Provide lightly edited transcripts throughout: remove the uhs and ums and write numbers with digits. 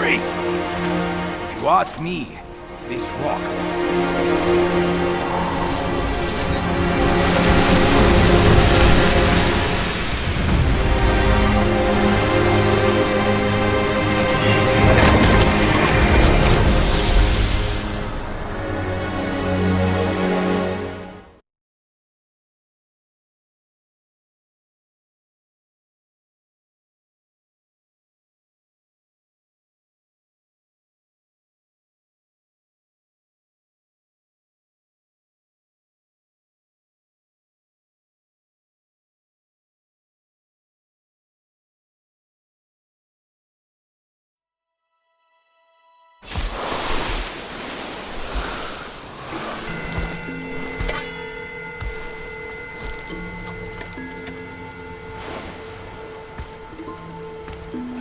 Hurry! If you ask me, this rock...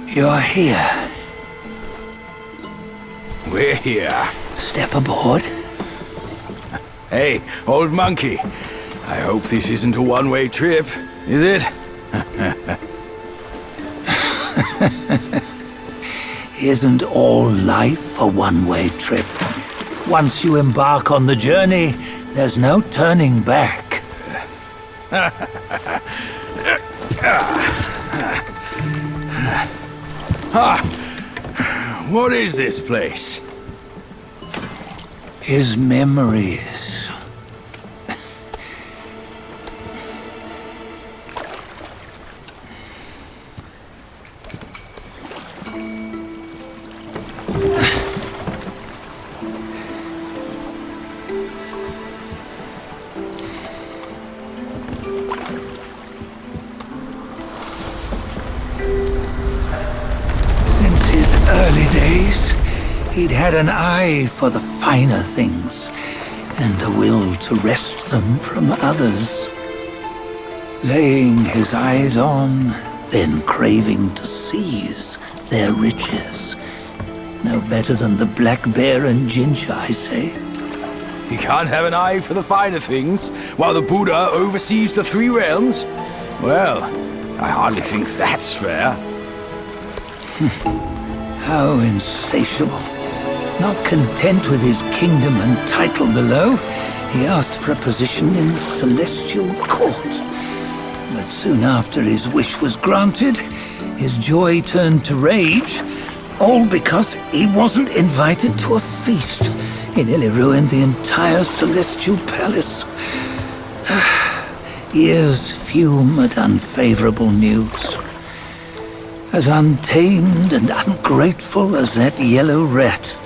You're here. We're here. Step aboard. Hey, old monkey. I hope this isn't a one-way trip, is it? Isn't all life a one-way trip? Once you embark on the journey, there's no turning back. What is this place? His memories. Early days, he'd had an eye for the finer things, and a will to wrest them from others. Laying his eyes on, then craving to seize their riches. No better than the black bear and Jinja, I say. You can't have an eye for the finer things, while the Buddha oversees the three realms? Well, I hardly think that's fair. How insatiable. Not content with his kingdom and title below, he asked for a position in the celestial court. But soon after his wish was granted, his joy turned to rage, all because he wasn't invited to a feast. He nearly ruined the entire celestial palace. Years fume at unfavorable news. As untamed and ungrateful as that yellow rat.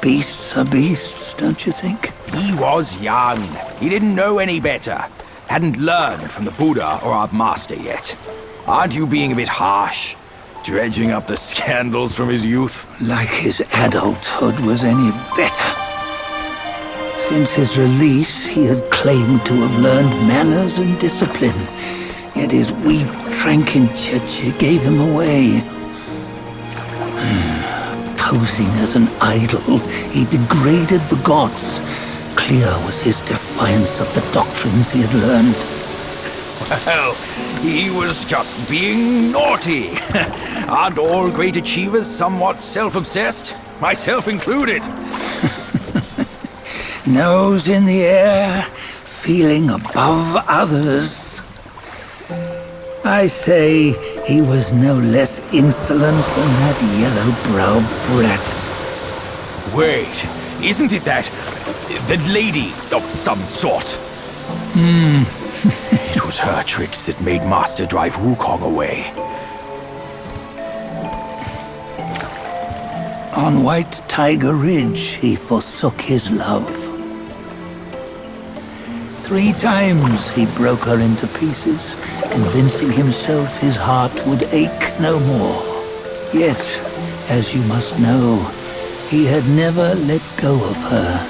Beasts are beasts, don't you think? He was young. He didn't know any better. Hadn't learned from the Buddha or our master yet. Aren't you being a bit harsh? Dredging up the scandals from his youth? Like his adulthood was any better. Since his release, he had claimed to have learned manners and discipline. Yet his weak Frankenchurch gave him away. Posing as an idol, he degraded the gods. Clear was his defiance of the doctrines he had learned. Well, he was just being naughty. Aren't all great achievers somewhat self-obsessed? Myself included. Nose in the air, feeling above others. I say he was no less insolent than that yellow-browed brat. Wait, isn't it that lady of some sort? It was her tricks that made Master drive Wukong away. On White Tiger Ridge, he forsook his love. 3 times he broke her into pieces, convincing himself his heart would ache no more. Yet, as you must know, he had never let go of her.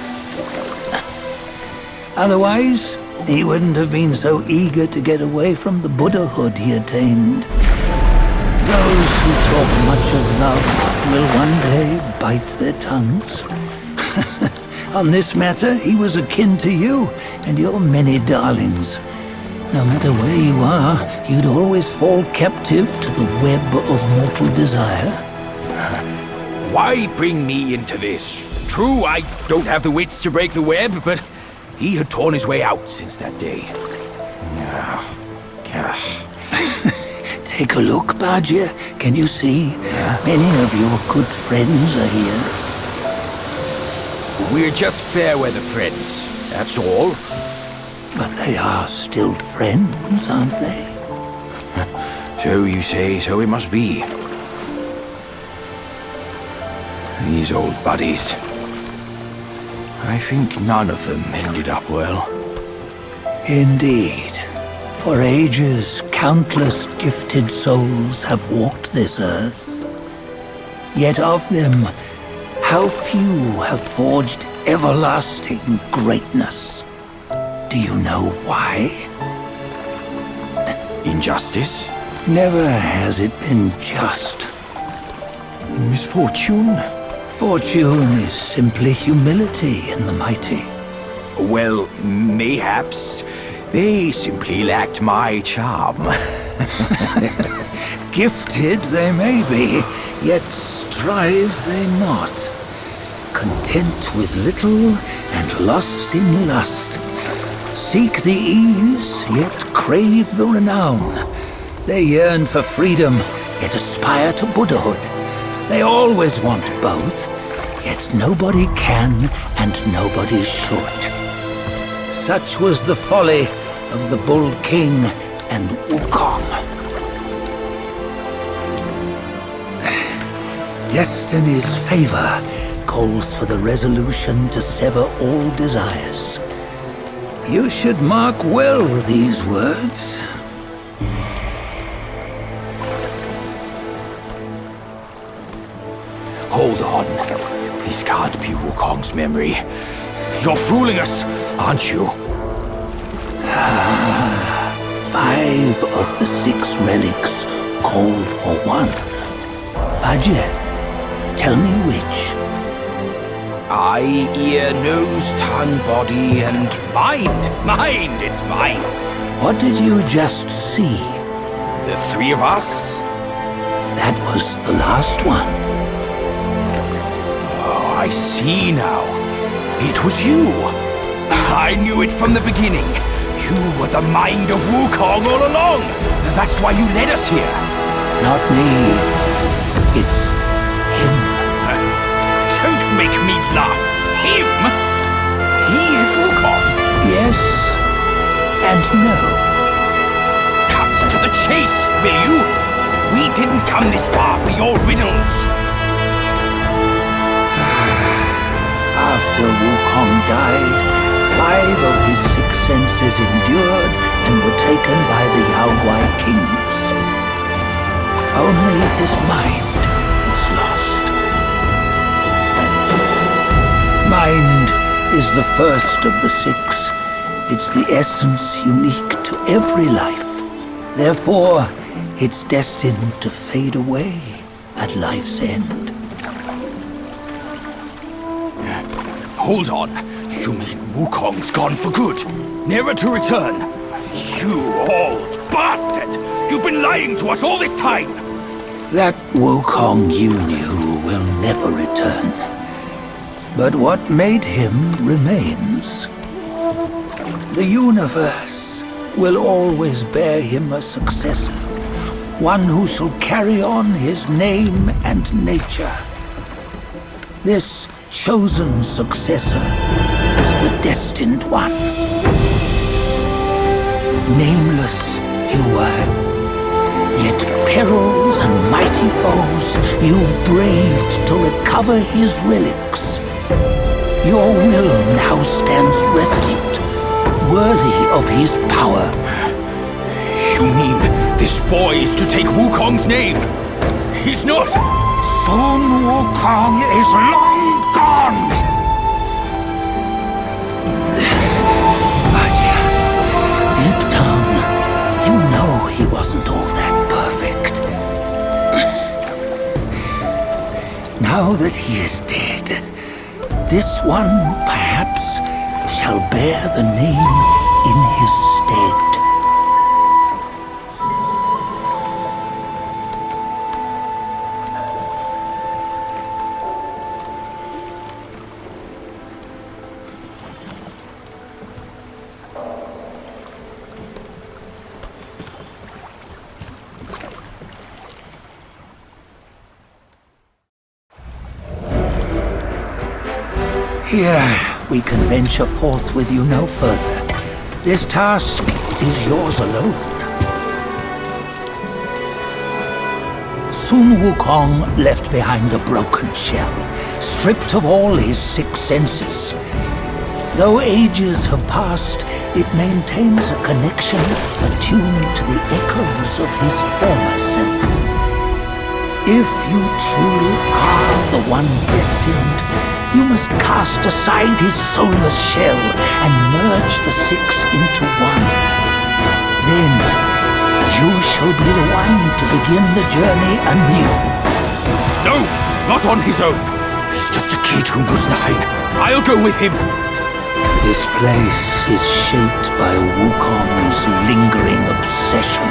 Otherwise, he wouldn't have been so eager to get away from the Buddhahood he attained. Those who talk much of love will one day bite their tongues. On this matter, he was akin to you and your many darlings. No matter where you are, you'd always fall captive to the web of mortal desire. Why bring me into this? True, I don't have the wits to break the web, but he had torn his way out since that day. Take a look, Badger. Can you see? Many of your good friends are here. We're just fair weather friends, that's all. But they are still friends, aren't they? So you say, so it must be. These old buddies. I think none of them ended up well. Indeed. For ages, countless gifted souls have walked this earth. Yet of them, how few have forged everlasting greatness? Do you know why? Injustice? Never has it been just. Misfortune? Fortune is simply humility in the mighty. Well, mayhaps. They simply lacked my charm. Gifted they may be, yet strive they not. Content with little and lost in lust. Seek the ease, yet crave the renown. They yearn for freedom, yet aspire to Buddhahood. They always want both, yet nobody can and nobody should. Such was the folly of the Bull King and Wukong. Destiny's favor calls for the resolution to sever all desires. You should mark well these words. Hold on. This can't be Wukong's memory. You're fooling us, aren't you? 5 of the 6 relics call for one. Badger, tell me which. Eye, ear, nose, tongue, body, and mind. Mind, it's mind. What did you just see? The 3 of us? That was the last one. Oh, I see now. It was you. I knew it from the beginning. You were the mind of Wukong all along. That's why you led us here. Not me. It's him. Don't make me laugh. Him? He is Wukong. Yes and no. Cut to the chase, will you? We didn't come this far for your riddles. After Wukong died, 5 of his 6 senses endured and were taken by the Yaoguai kings. Only his mind was lost. Mind is the first of the 6. It's the essence unique to every life. Therefore, it's destined to fade away at life's end. Hold on. You mean Wukong's gone for good? Never to return? You old bastard! You've been lying to us all this time! That Wukong you knew will never return. But what made him remains. The universe will always bear him a successor. One who shall carry on his name and nature. This chosen successor is the destined one. Nameless you were, yet perils and mighty foes you've braved to recover his relics. Your will now stands resolute, worthy of his power. You mean this boy is to take Wukong's name? He's not! Sun Wukong is long gone! But deep down, you know he wasn't all that perfect. Now that he is dead, this one, perhaps, shall bear the name in his stead. Here, we can venture forth with you no further. This task is yours alone. Soon Wukong left behind a broken shell, stripped of all his six senses. Though ages have passed, it maintains a connection attuned to the echoes of his former self. If you truly are the one destined, you must cast aside his soulless shell and merge the six into one. Then, you shall be the one to begin the journey anew. No, not on his own. He's just a kid who knows nothing. I'll go with him. This place is shaped by Wukong's lingering obsession.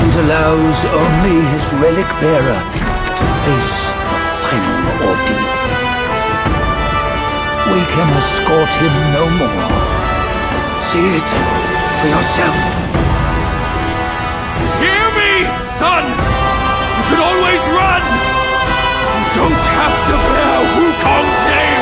It allows only his relic bearer to face the final ordeal. We can escort him no more. See it for yourself. Hear me, son! You can always run! You don't have to bear Wukong's name!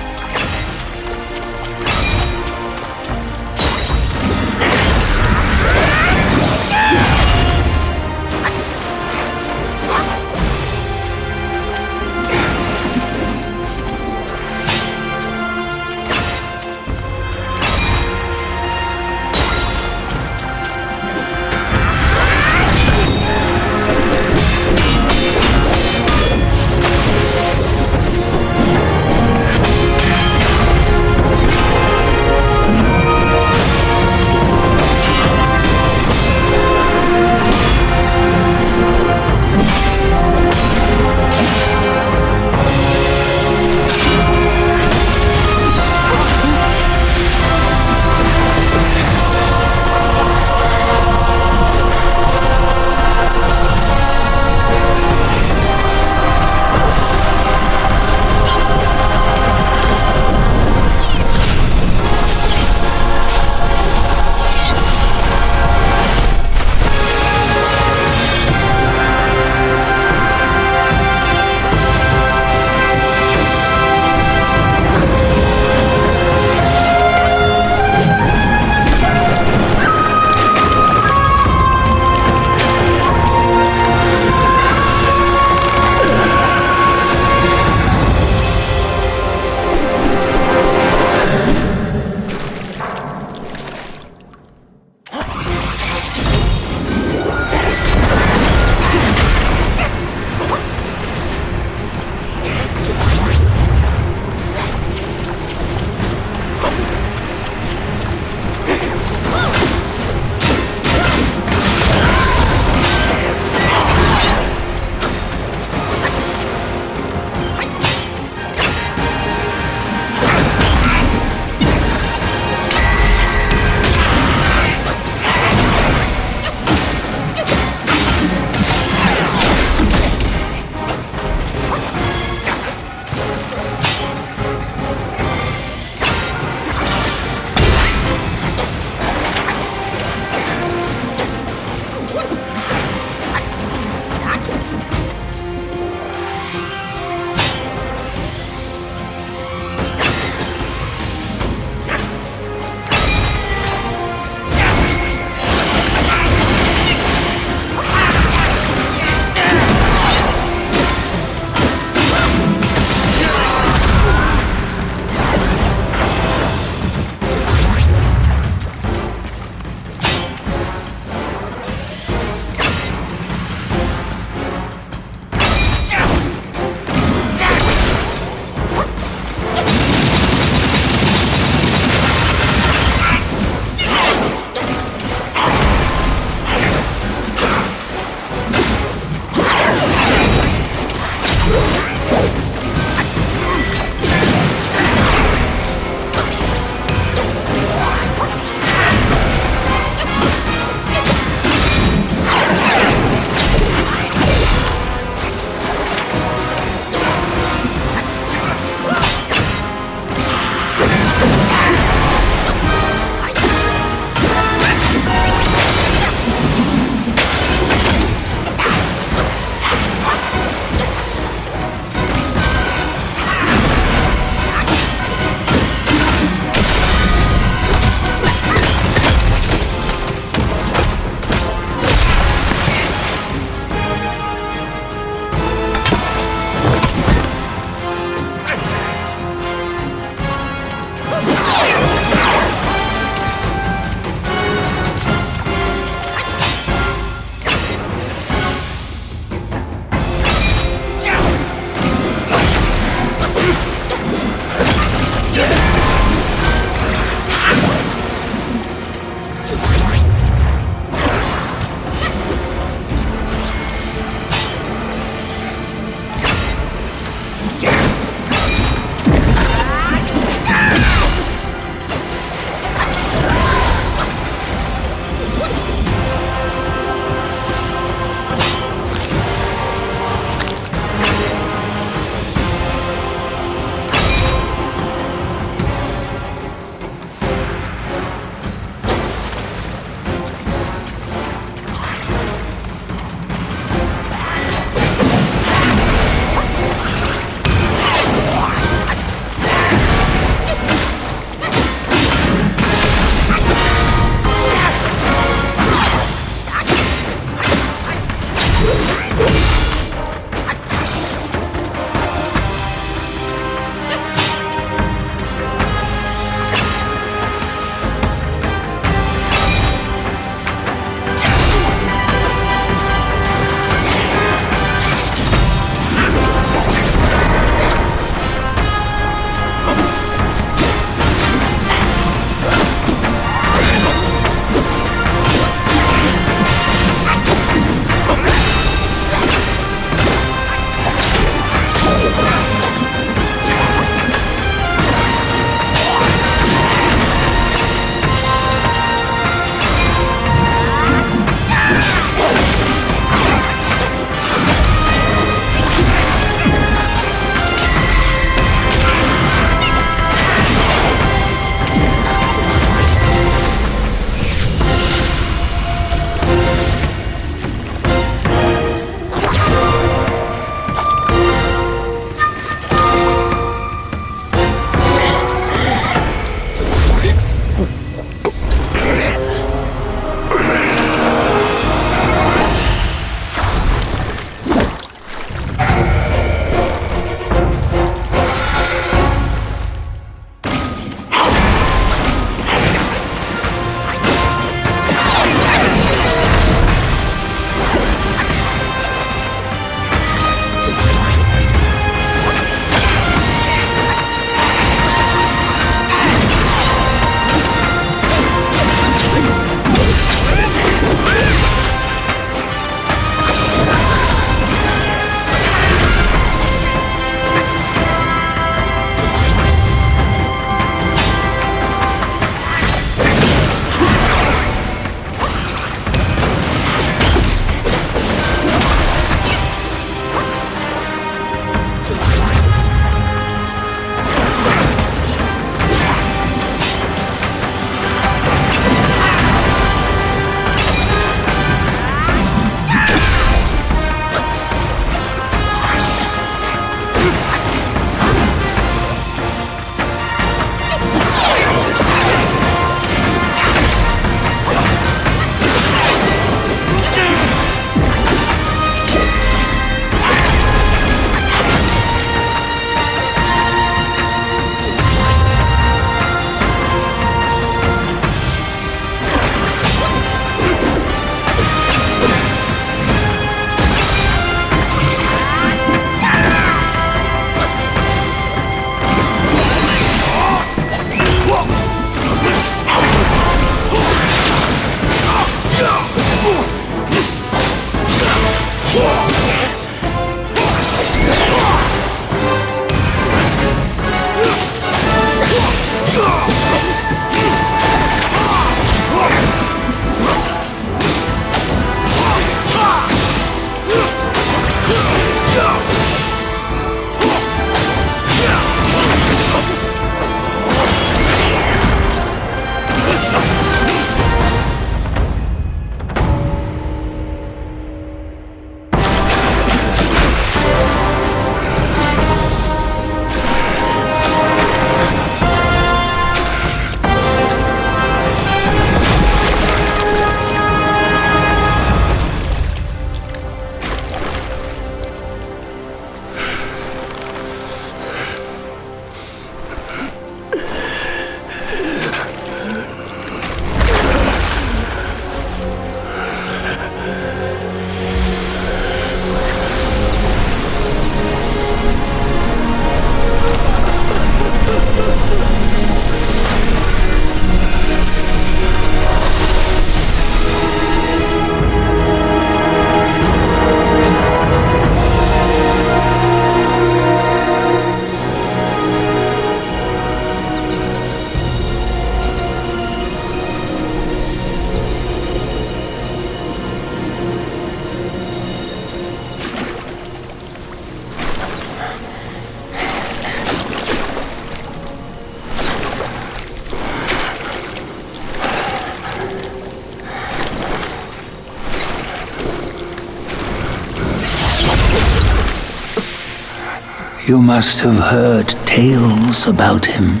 You must have heard tales about him.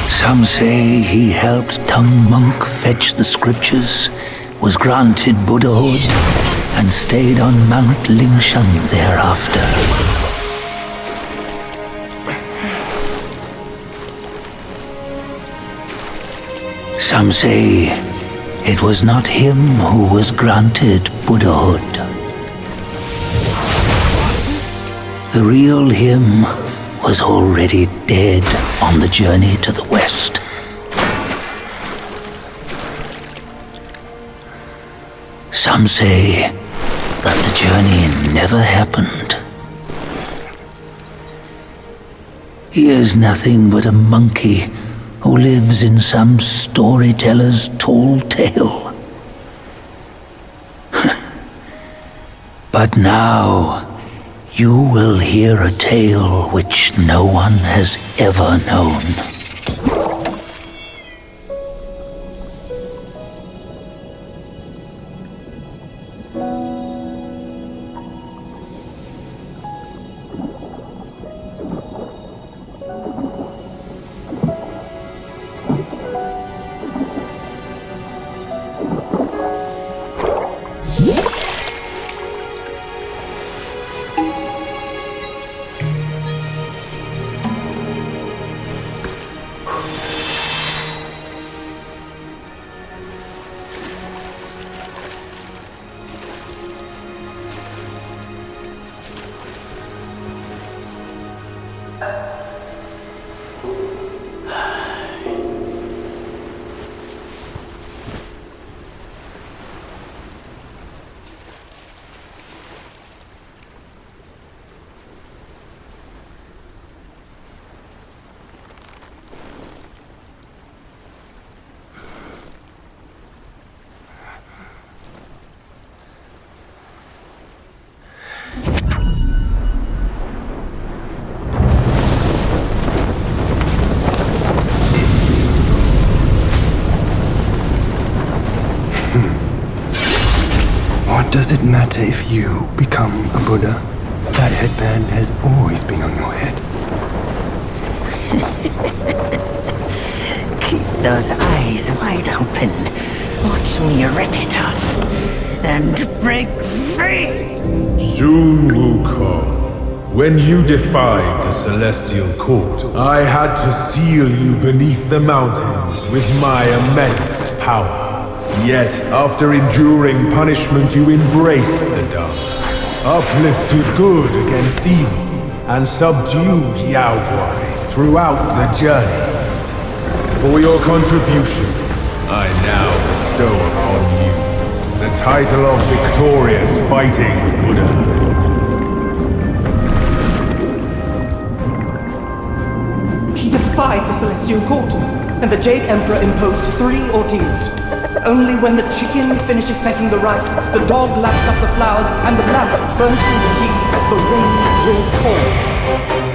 Some say he helped Tung Monk fetch the scriptures, was granted Buddhahood, and stayed on Mount Lingshan thereafter. Some say it was not him who was granted Buddhahood. The real him was already dead on the journey to the west. Some say that the journey never happened. He is nothing but a monkey who lives in some storyteller's tall tale. But now, you will hear a tale which no one has ever known. What does it matter if you become a Buddha? That headband has always been on your head. Keep those eyes wide open. Watch me rip it off and break free. Soon, Wukong, when you defied the Celestial Court, I had to seal you beneath the mountains with my immense power. Yet, after enduring punishment, you embraced the dark, uplifted good against evil, and subdued Yaoguais throughout the journey. For your contribution, I now bestow upon you the title of Victorious Fighting Buddha. He defied the Celestial Court, and the Jade Emperor imposed 3 ordeals. Only when the chicken finishes pecking the rice, the dog laps up the flowers, and the lamp burns through the key, the rain will fall.